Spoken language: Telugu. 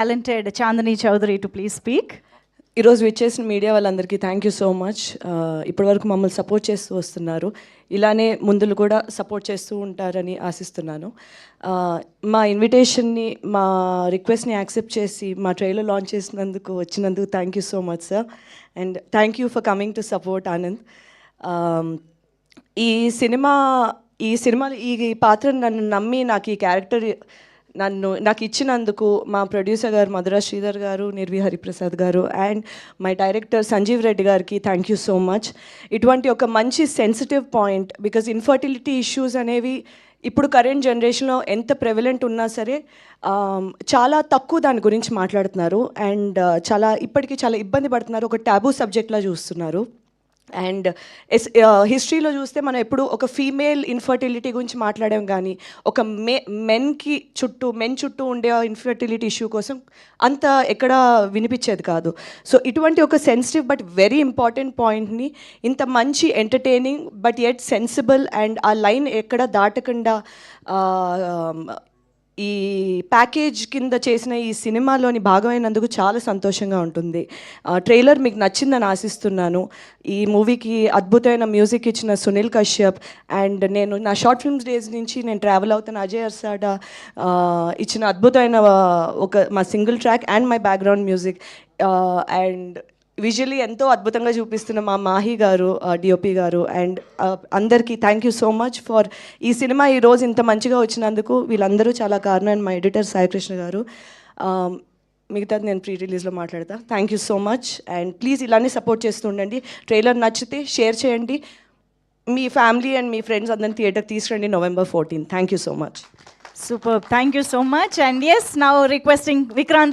talented Chandani Chowdhury to please speak. ఈరోజు విచ్చేసిన మీడియా వాళ్ళందరికీ థ్యాంక్ యూ సో మచ్. ఇప్పటివరకు మమ్మల్ని సపోర్ట్ చేస్తూ వస్తున్నారు, ఇలానే ముందులు కూడా సపోర్ట్ చేస్తూ ఉంటారని ఆశిస్తున్నాను. మా ఇన్విటేషన్ని, మా రిక్వెస్ట్ని యాక్సెప్ట్ చేసి మా ట్రైలర్ లాంచ్ వచ్చినందుకు thank you so much sir. And thank you for coming to support Anand. ఈ సినిమాలో ఈ పాత్రను నన్ను నమ్మి నాకు ఈ క్యారెక్టర్ నాకు ఇచ్చినందుకు మా ప్రొడ్యూసర్ గారు మధురా శ్రీధర్ గారు, నిర్వి హరిప్రసాద్ గారు and my director Sanjeev Reddy గారికి థ్యాంక్ యూ సో మచ్. ఇటువంటి ఒక మంచి sensitive point, because infertility issues అనేవి ఇప్పుడు కరెంట్ జనరేషన్లో ఎంత ప్రెవలెంట్ ఉన్నా సరే చాలా తక్కువ దాని గురించి మాట్లాడుతున్నారు అండ్ ఇప్పటికీ చాలా ఇబ్బంది పడుతున్నారు, ఒక టాబూ సబ్జెక్ట్లా చూస్తున్నారు. అండ్ హిస్టరీలో చూస్తే మనం ఎప్పుడు ఒక ఫీమేల్ ఇన్ఫర్టిలిటీ గురించి మాట్లాడాం, కానీ ఒక మెన్ చుట్టూ ఉండే ఇన్ఫర్టిలిటీ ఇష్యూ కోసం అంత ఎక్కడ వినిపించేది కాదు. సో ఇటువంటి ఒక సెన్సిటివ్ బట్ వెరీ ఇంపార్టెంట్ పాయింట్ని ఇంత మంచి entertaining but yet sensible and ఆ లైన్ ఎక్కడ దాటకుండా ఈ ప్యాకేజ్ కింద చేసిన ఈ సినిమాలోని భాగమైనందుకు చాలా సంతోషంగా ఉంటుంది. ట్రైలర్ మీకు నచ్చిందని ఆశిస్తున్నాను. ఈ మూవీకి అద్భుతమైన మ్యూజిక్ ఇచ్చిన సునీల్ కశ్యప్ అండ్ నేను నా షార్ట్ ఫిల్మ్స్ డేస్ నుంచి నేను ట్రావెల్ అవుతున్న అజయ్ అర్సాడా ఇచ్చిన అద్భుతమైన మా single track and my background music and visually ఎంతో అద్భుతంగా చూపిస్తున్న మా మాహి గారు, డిఓపి గారు అండ్ అందరికీ thank you so much for ఈ సినిమా ఈరోజు ఇంత మంచిగా వచ్చినందుకు. వీళ్ళందరూ చాలా కారణం. అండ్ మా ఎడిటర్ సాయికృష్ణ గారు, మిగతాది నేను ప్రీ రిలీజ్లో మాట్లాడతా. Thank you so much and please ఇలానే సపోర్ట్ చేస్తూ ఉండండి. ట్రైలర్ నచ్చితే షేర్ చేయండి, మీ ఫ్యామిలీ అండ్ మీ ఫ్రెండ్స్ అందరిని థియేటర్ తీసుకురండి November 14. Thank you so much. Superb. Thank you so much. And yes, now requesting Vikrant